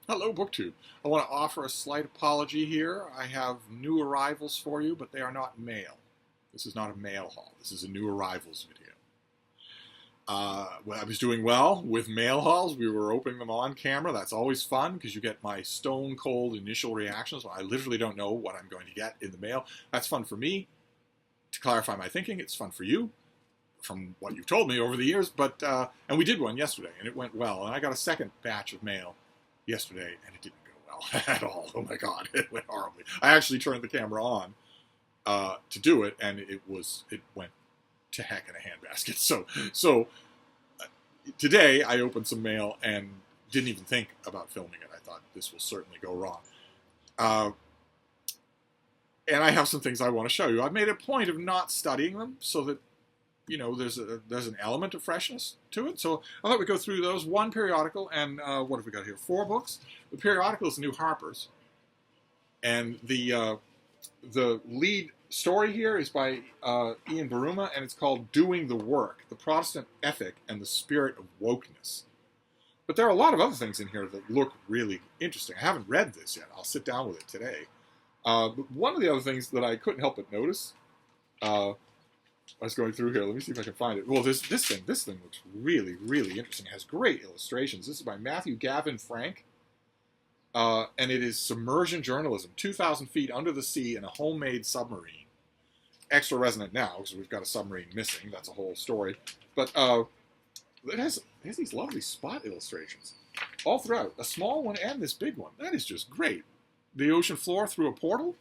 Hello, BookTube. I want to offer a slight apology here. I have new arrivals for you, but they are not mail. This is not a mail haul. This is a new arrivals video. I was doing well with mail hauls. We were opening them on camera. That's always fun because you get my stone cold initial reactions. I literally don't know what I'm going to get in the mail. That's fun for me to clarify my thinking. It's fun for you from what you've told me over the years. And we did one yesterday, and it went well. And I got a second batch of mail yesterday, and it didn't go well at all. Oh my god, it went horribly. I actually turned the camera on to do it, and it went to heck in a handbasket. So today I opened some mail and didn't even think about filming it. I thought this will certainly go wrong. And I have some things I want to show you. I've made a point of not studying them so that there's an element of freshness to it. So I thought we'd go through those. One periodical, and what have we got here? 4 books. The periodical is New Harper's, and the lead story here is by Ian Baruma, and it's called "Doing the Work: The Protestant Ethic and the Spirit of Wokeness." But there are a lot of other things in here that look really interesting. I haven't read this yet. I'll sit down with it today. But one of the other things that I couldn't help but notice. I was going through here. Let me see if I can find it. Well, this thing looks really, really interesting. It has great illustrations. This is by Matthew Gavin Frank, and it is submersion journalism: 2,000 feet under the sea in a homemade submarine. Extra resonant now because we've got a submarine missing. That's a whole story. But it has these lovely spot illustrations all throughout. A small one and this big one. That is just great. The ocean floor through a portal.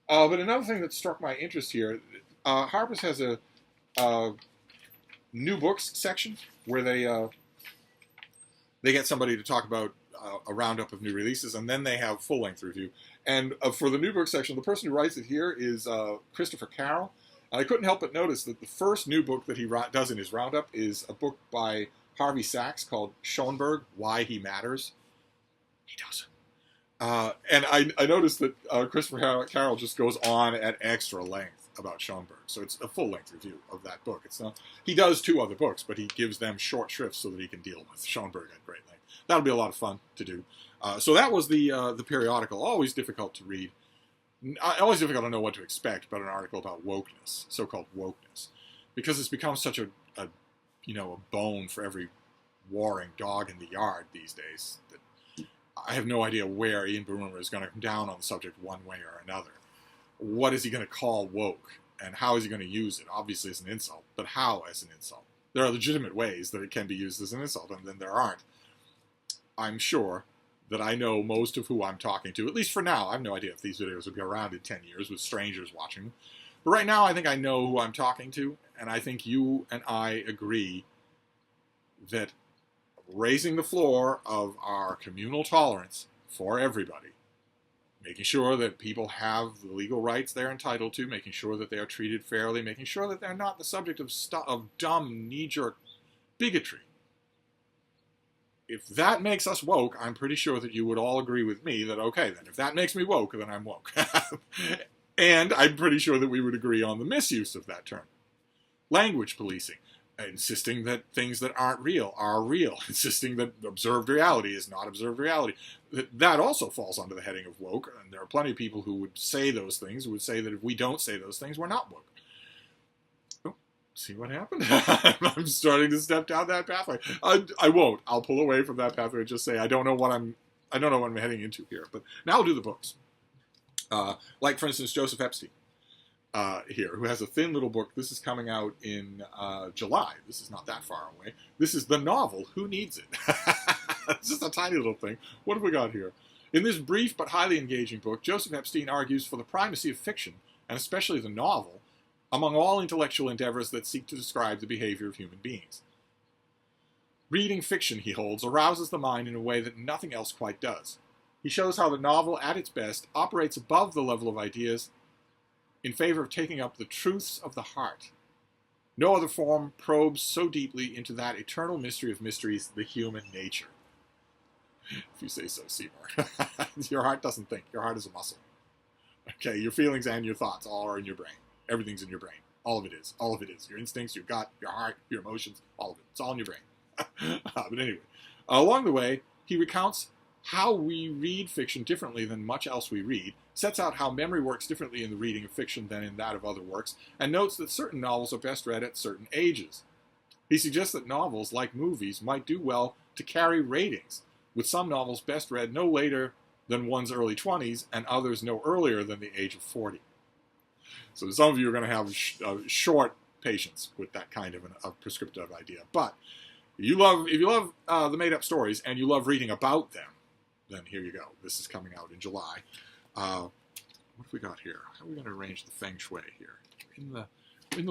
But another thing that struck my interest here. Harper's has a new books section where they get somebody to talk about a roundup of new releases, and then they have full-length review. And for the new book section, the person who writes it here is Christopher Carroll. And I couldn't help but notice that the first new book that he does in his roundup is a book by Harvey Sachs called Schoenberg, Why He Matters. He doesn't. And I noticed that Christopher Carroll just goes on at extra length about Schoenberg. So it's a full-length review of that book. It's not. He does 2 other books, but he gives them short shrifts so that he can deal with Schoenberg at great length. That'll be a lot of fun to do. So that was the periodical. Always difficult to read. Always difficult to know what to expect about an article about wokeness, so-called wokeness, because it's become such a bone for every warring dog in the yard these days that I have no idea where Ian Baruma is going to come down on the subject one way or another. What is he going to call woke, and how is he going to use it? Obviously as an insult, but how as an insult? There are legitimate ways that it can be used as an insult, and then there aren't. I'm sure that I know most of who I'm talking to, at least for now. I have no idea if these videos will be around in 10 years with strangers watching them. But right now, I think I know who I'm talking to, and I think you and I agree that raising the floor of our communal tolerance for everybody, making sure that people have the legal rights they're entitled to, making sure that they are treated fairly, making sure that they're not the subject of dumb, knee-jerk bigotry. If that makes us woke, I'm pretty sure that you would all agree with me that, okay, then if that makes me woke, then I'm woke. And I'm pretty sure that we would agree on the misuse of that term. Language policing. Insisting that things that aren't real are real. Insisting that observed reality is not observed reality. That also falls under the heading of woke, and there are plenty of people who would say those things, who would say that if we don't say those things, we're not woke. Oh, see what happened? I'm starting to step down that pathway. I won't. I'll pull away from that pathway and just say I don't know what I'm heading into here. But now I'll do the books. Like, for instance, Joseph Epstein. Here, who has a thin little book. This is coming out in July. This is not that far away. This is the novel, Who Needs It? It's just a tiny little thing. What have we got here? In this brief but highly engaging book, Joseph Epstein argues for the primacy of fiction, and especially the novel, among all intellectual endeavors that seek to describe the behavior of human beings. Reading fiction, he holds, arouses the mind in a way that nothing else quite does. He shows how the novel, at its best, operates above the level of ideas in favor of taking up the truths of the heart. No other form probes so deeply into that eternal mystery of mysteries, the human nature. If you say so, Seymour. Your heart doesn't think. Your heart is a muscle. Okay, your feelings and your thoughts all are in your brain. Everything's in your brain. All of it is. All of it is. Your instincts, your gut, your heart, your emotions, all of it. It's all in your brain. But anyway, along the way, he recounts how we read fiction differently than much else we read, sets out how memory works differently in the reading of fiction than in that of other works, and notes that certain novels are best read at certain ages. He suggests that novels, like movies, might do well to carry ratings, with some novels best read no later than one's early 20s and others no earlier than the age of 40. So some of you are going to have short patience with that kind of a prescriptive idea. But if you love the made-up stories and you love reading about them, then here you go. This is coming out in July. What have we got here? How are we going to arrange the feng shui here? In the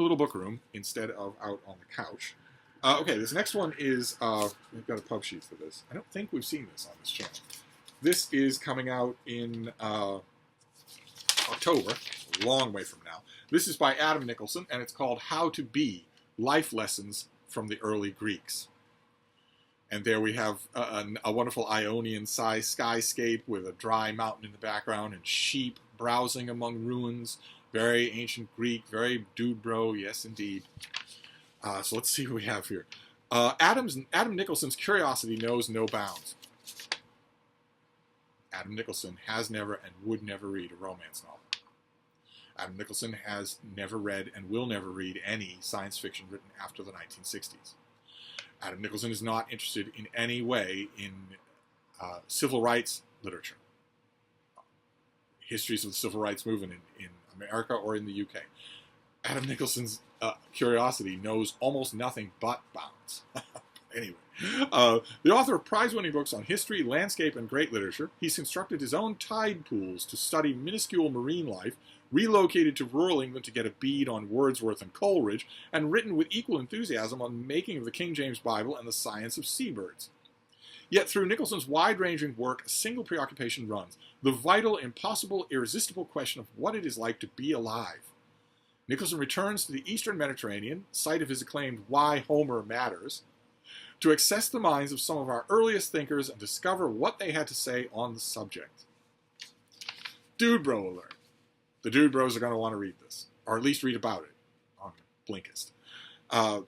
little book room instead of out on the couch. Okay, this next one is, we've got a pub sheet for this. I don't think we've seen this on this channel. This is coming out in October, a long way from now. This is by Adam Nicholson, and it's called How to Be, Life Lessons from the Early Greeks. And there we have a wonderful Ionian-sized skyscape with a dry mountain in the background and sheep browsing among ruins. Very ancient Greek, very dude bro, yes indeed. So let's see what we have here. Adam Nicholson's curiosity knows no bounds. Adam Nicholson has never and would never read a romance novel. Adam Nicholson has never read and will never read any science fiction written after the 1960s. Adam Nicholson is not interested in any way in civil rights literature, histories of the civil rights movement in America or in the UK. Adam Nicholson's curiosity knows almost nothing but bounds. Anyway, the author of prize-winning books on history, landscape, and great literature, he's constructed his own tide pools to study minuscule marine life, relocated to rural England to get a bead on Wordsworth and Coleridge, and written with equal enthusiasm on the making of the King James Bible and the science of seabirds. Yet through Nicholson's wide-ranging work, a single preoccupation runs: the vital, impossible, irresistible question of what it is like to be alive. Nicholson returns to the Eastern Mediterranean, site of his acclaimed Why Homer Matters, to access the minds of some of our earliest thinkers and discover what they had to say on the subject. Dude Bro alert. The Dude Bros are going to want to read this, or at least read about it on Blinkist.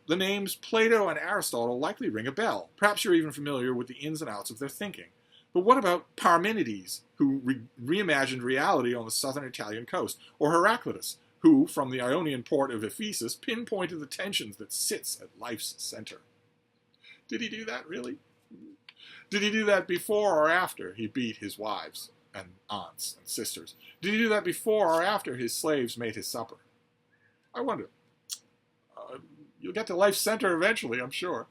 The names Plato and Aristotle likely ring a bell. Perhaps you're even familiar with the ins and outs of their thinking. But what about Parmenides, who reimagined reality on the southern Italian coast, or Heraclitus, who, from the Ionian port of Ephesus, pinpointed the tensions that sits at life's center? Did he do that, really? Did he do that before or after he beat his wives and aunts and sisters? Did he do that before or after his slaves made his supper? I wonder. You'll get to life's center eventually, I'm sure.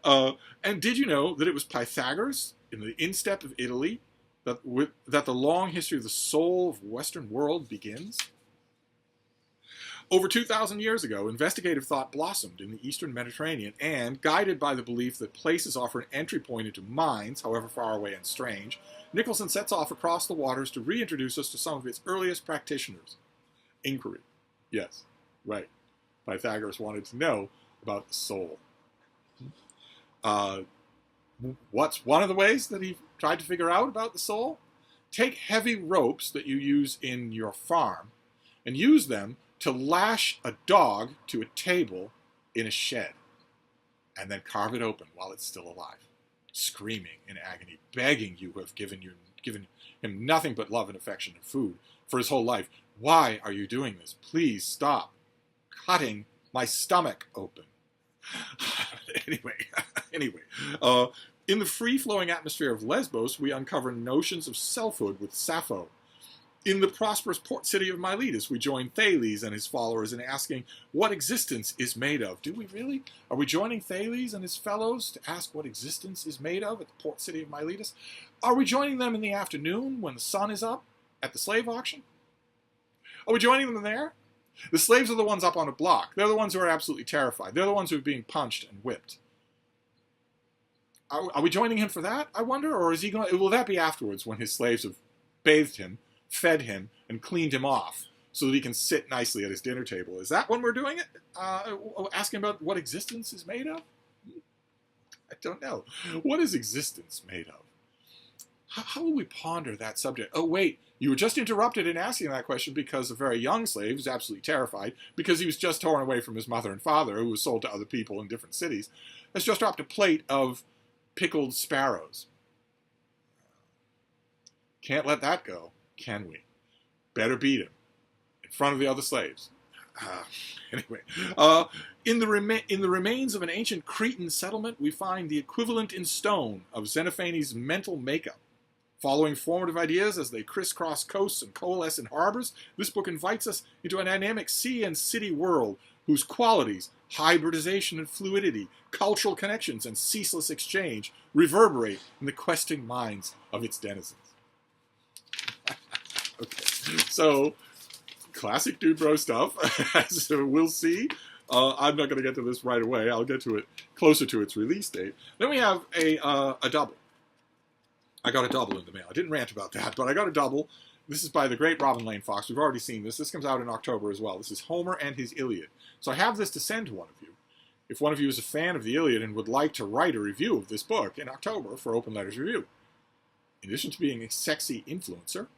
And did you know that it was Pythagoras in the instep of Italy that the long history of the soul of the Western world begins? Over 2,000 years ago, investigative thought blossomed in the Eastern Mediterranean, and, guided by the belief that places offer an entry point into minds, however far away and strange, Nicholson sets off across the waters to reintroduce us to some of its earliest practitioners. Inquiry. Yes, right. Pythagoras wanted to know about the soul. What's one of the ways that he tried to figure out about the soul? Take heavy ropes that you use in your farm and use them to lash a dog to a table in a shed, and then carve it open while it's still alive, screaming in agony, begging you who have given him nothing but love and affection and food for his whole life. Why are you doing this? Please stop cutting my stomach open. Anyway, in the free-flowing atmosphere of Lesbos, we uncover notions of selfhood with Sappho. In the prosperous port city of Miletus, we join Thales and his followers in asking what existence is made of. Do we really? Are we joining Thales and his fellows to ask what existence is made of at the port city of Miletus? Are we joining them in the afternoon when the sun is up at the slave auction? Are we joining them there? The slaves are the ones up on a block. They're the ones who are absolutely terrified. They're the ones who are being punched and whipped. Are we joining him for that, I wonder? Or is he going? Will that be afterwards when his slaves have bathed him, fed him, and cleaned him off so that he can sit nicely at his dinner table? Is that when we're doing it? Asking about what existence is made of? I don't know. What is existence made of? How will we ponder that subject? Oh, wait, you were just interrupted in asking that question because a very young slave was absolutely terrified because he was just torn away from his mother and father, who was sold to other people in different cities, has just dropped a plate of pickled sparrows. Can't let that go, can we? Better beat him in front of the other slaves. Anyway, in the remains of an ancient Cretan settlement, we find the equivalent in stone of Xenophanes' mental makeup. Following formative ideas as they crisscross coasts and coalesce in harbors, this book invites us into a dynamic sea and city world whose qualities, hybridization and fluidity, cultural connections, and ceaseless exchange reverberate in the questing minds of its denizens. Okay, so classic Dude Bro stuff, as we'll see. I'm not going to get to this right away. I'll get to it closer to its release date. Then we have a double. I got a double in the mail. I didn't rant about that, but I got a double. This is by the great Robin Lane Fox. We've already seen this. This comes out in October as well. This is Homer and His Iliad. So I have this to send to one of you. If one of you is a fan of the Iliad and would like to write a review of this book in October for Open Letters Review. In addition to being a sexy influencer,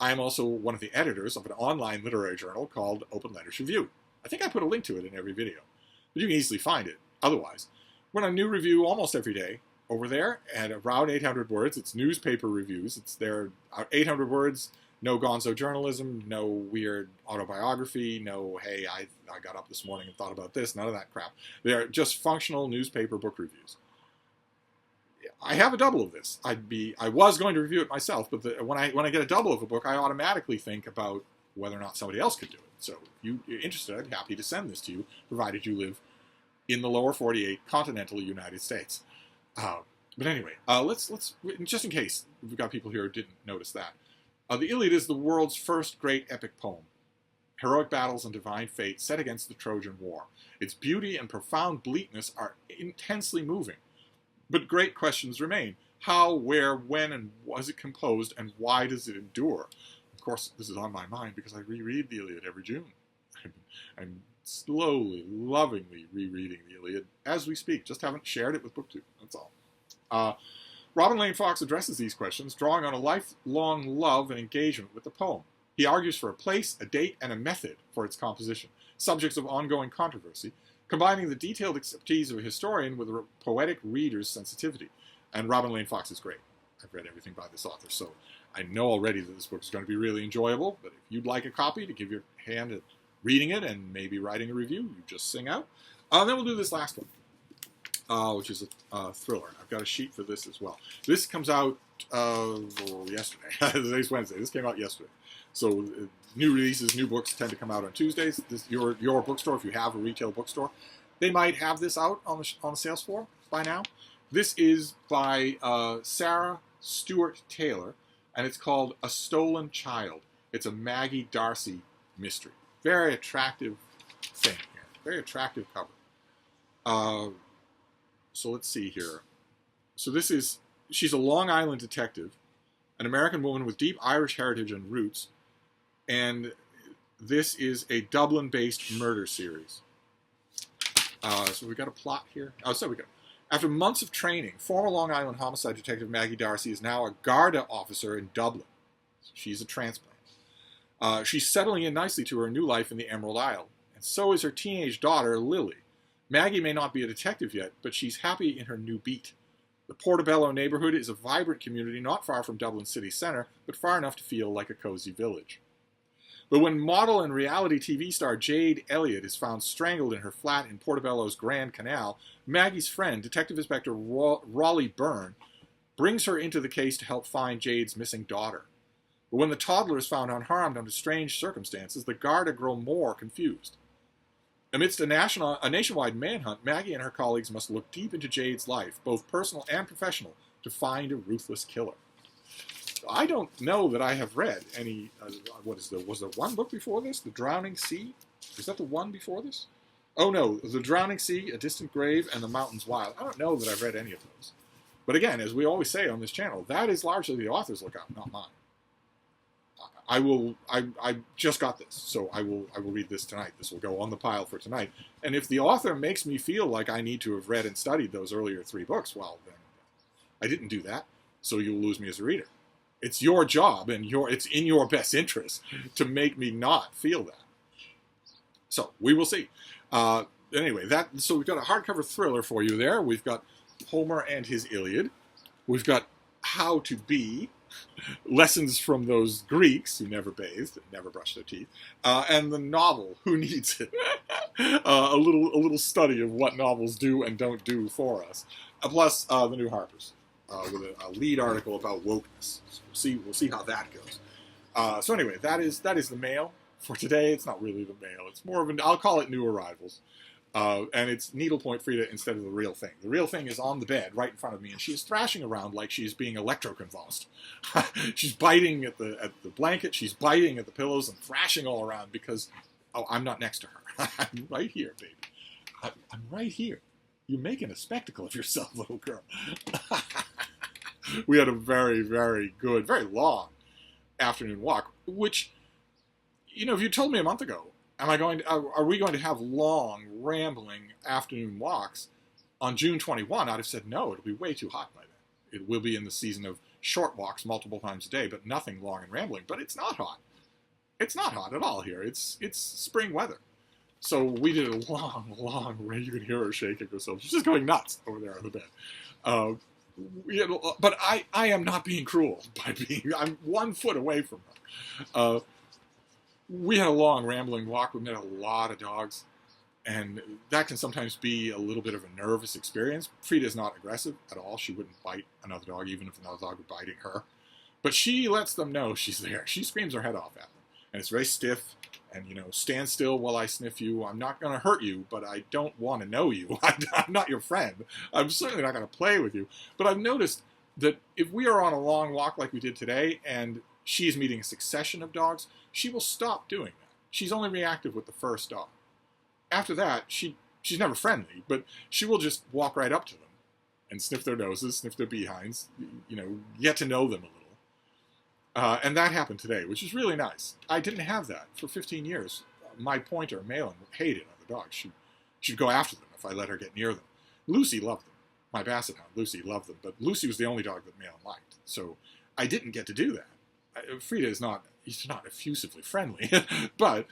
I am also one of the editors of an online literary journal called Open Letters Review. I think I put a link to it in every video, but you can easily find it. Otherwise, run a new review almost every day over there at around 800 words. It's newspaper reviews. It's there 800 words, no gonzo journalism, no weird autobiography, no, hey, I got up this morning and thought about this, none of that crap. They're just functional newspaper book reviews. I have a double of this. I was going to review it myself, but when I get a double of a book, I automatically think about whether or not somebody else could do it. So if you're interested, I'm happy to send this to you, provided you live in the lower 48 continental United States. But anyway, let's just in case we've got people here who didn't notice that. The Iliad is the world's first great epic poem. Heroic battles and divine fate set against the Trojan War. Its beauty and profound bleakness are intensely moving. But great questions remain. How, where, when, and was it composed, and why does it endure? Of course, this is on my mind because I reread the Iliad every June. I'm slowly, lovingly rereading the Iliad as we speak. Just haven't shared it with BookTube. That's all. Robin Lane Fox addresses these questions, drawing on a lifelong love and engagement with the poem. He argues for a place, a date, and a method for its composition, subjects of ongoing controversy, combining the detailed expertise of a historian with a poetic reader's sensitivity. And Robin Lane Fox is great. I've read everything by this author, so I know already that this book is going to be really enjoyable, but if you'd like a copy to give your hand at reading it and maybe writing a review, you just sing out. Then we'll do this last one, which is a thriller. I've got a sheet for this as well. This comes out yesterday. Today's Wednesday. This came out yesterday. So new releases, new books tend to come out on Tuesdays. Your bookstore, if you have a retail bookstore, they might have this out on the sales floor by now. This is by Sarah Stewart Taylor, and it's called A Stolen Child. It's a Maggie Darcy mystery. Very attractive thing here. Very attractive cover. So let's see here. So she's a Long Island detective, an American woman with deep Irish heritage and roots, and this is a Dublin-based murder series. So we got a plot here. After months of training, former Long Island homicide detective Maggie Darcy is now a Garda officer in Dublin. She's a transplant. She's settling in nicely to her new life in the Emerald Isle, and so is her teenage daughter, Lily. Maggie may not be a detective yet, but she's happy in her new beat. The Portobello neighborhood is a vibrant community not far from Dublin city centre, but far enough to feel like a cozy village. But when model and reality TV star Jade Elliott is found strangled in her flat in Portobello's Grand Canal, Maggie's friend, Detective Inspector Raleigh Byrne, brings her into the case to help find Jade's missing daughter. But when the toddler is found unharmed under strange circumstances, the Garda grow more confused. Amidst a nationwide manhunt, Maggie and her colleagues must look deep into Jade's life, both personal and professional, to find a ruthless killer. I don't know that I have read any, was there one book before this? The Drowning Sea? Is that the one before this? Oh no, The Drowning Sea, A Distant Grave, and The Mountains Wild. I don't know that I've read any of those. But again, as we always say on this channel, that is largely the author's lookout, not mine. I just got this, so I will read this tonight. This will go on the pile for tonight. And if the author makes me feel like I need to have read and studied those earlier 3 books, well, then I didn't do that, so you'll lose me as a reader. It's your job, and it's in your best interest to make me not feel that. So we will see. Anyway, so we've got a hardcover thriller for you there. We've got Homer and His Iliad. We've got How to Be, Lessons from those Greeks who never bathed, never brushed their teeth, and the novel Who Needs It? A little study of what novels do and don't do for us. Plus the new Harper's with a lead article about wokeness. So we'll see how that goes. So anyway, that is the mail for today. It's not really the mail. It's more of an, I'll call it new arrivals. And it's Needlepoint Frida instead of the real thing. The real thing is on the bed right in front of me, and she's thrashing around like she's being electroconvulsed. She's biting at the blanket, she's biting at the pillows and thrashing all around because, oh, I'm not next to her. I'm right here, baby. I'm right here. You're making a spectacle of yourself, little girl. We had a very, very good, very long afternoon walk, which, you know, if you told me a month ago, are we going to have long, rambling afternoon walks on June 21? I'd have said no, it'll be way too hot by then. It will be in the season of short walks multiple times a day, but nothing long and rambling. But it's not hot. It's not hot at all here. It's spring weather. So we did a long, you can hear her shaking herself. She's just going nuts over there on the bed. But I am not being cruel I'm 1 foot away from her. We had a long, rambling walk. We met a lot of dogs, and that can sometimes be a little bit of a nervous experience. Frida is not aggressive at all. She wouldn't bite another dog, even if another dog were biting her. But she lets them know she's there. She screams her head off at them, and it's very stiff. And, you know, stand still while I sniff you. I'm not going to hurt you, but I don't want to know you. I'm not your friend. I'm certainly not going to play with you. But I've noticed that if we are on a long walk like we did today, and she's meeting a succession of dogs, she will stop doing that. She's only reactive with the first dog. After that, she's never friendly, but she will just walk right up to them and sniff their noses, sniff their behinds, you know, get to know them a little. And that happened today, which is really nice. I didn't have that for 15 years. My pointer, Malin, hated other dogs. She'd go after them if I let her get near them. Lucy loved them. My basset hound, Lucy, loved them. But Lucy was the only dog that Malin liked. So I didn't get to do that. Frida is not effusively friendly, but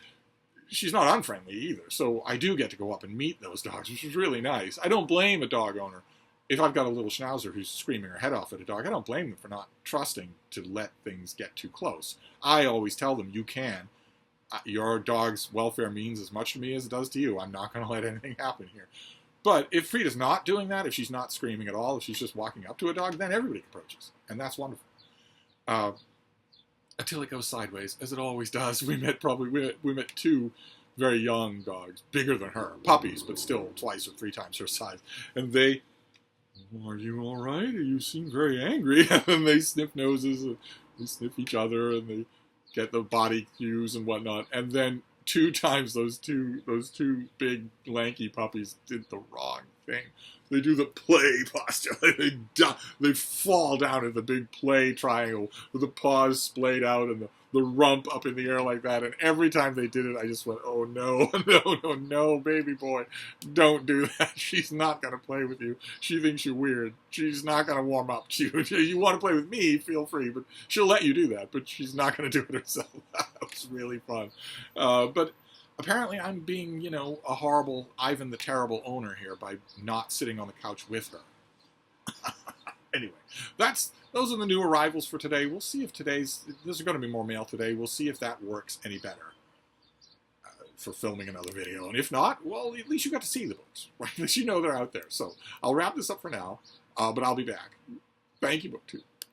she's not unfriendly either. So I do get to go up and meet those dogs, which is really nice. I don't blame a dog owner. If I've got a little schnauzer who's screaming her head off at a dog, I don't blame them for not trusting to let things get too close. I always tell them, you can. Your dog's welfare means as much to me as it does to you. I'm not going to let anything happen here. But if Frida's not doing that, if she's not screaming at all, if she's just walking up to a dog, then everybody approaches. And that's wonderful. Until it goes sideways, as it always does. We met 2 very young dogs, bigger than her, puppies, but still twice or 3 times her size. And they, are you all right? You seem very angry. And they sniff noses, and they sniff each other, and they get the body cues and whatnot. And then 2 times those two big lanky puppies did the wrong thing. They do the play posture. They fall down in the big play triangle with the paws splayed out and the rump up in the air like that. And every time they did it, I just went, oh no, no, baby boy, don't do that. She's not going to play with you. She thinks you're weird. She's not going to warm up to you. You want to play with me, feel free, but she'll let you do that. But she's not going to do it herself. That was really fun. But apparently I'm being, you know, a horrible Ivan the Terrible owner here by not sitting on the couch with her. Anyway, those are the new arrivals for today. We'll see if there's going to be more mail today. We'll see if that works any better for filming another video. And if not, well, at least you got to see the books, right? At least you know they're out there. So I'll wrap this up for now, but I'll be back. Thank you, BookTube.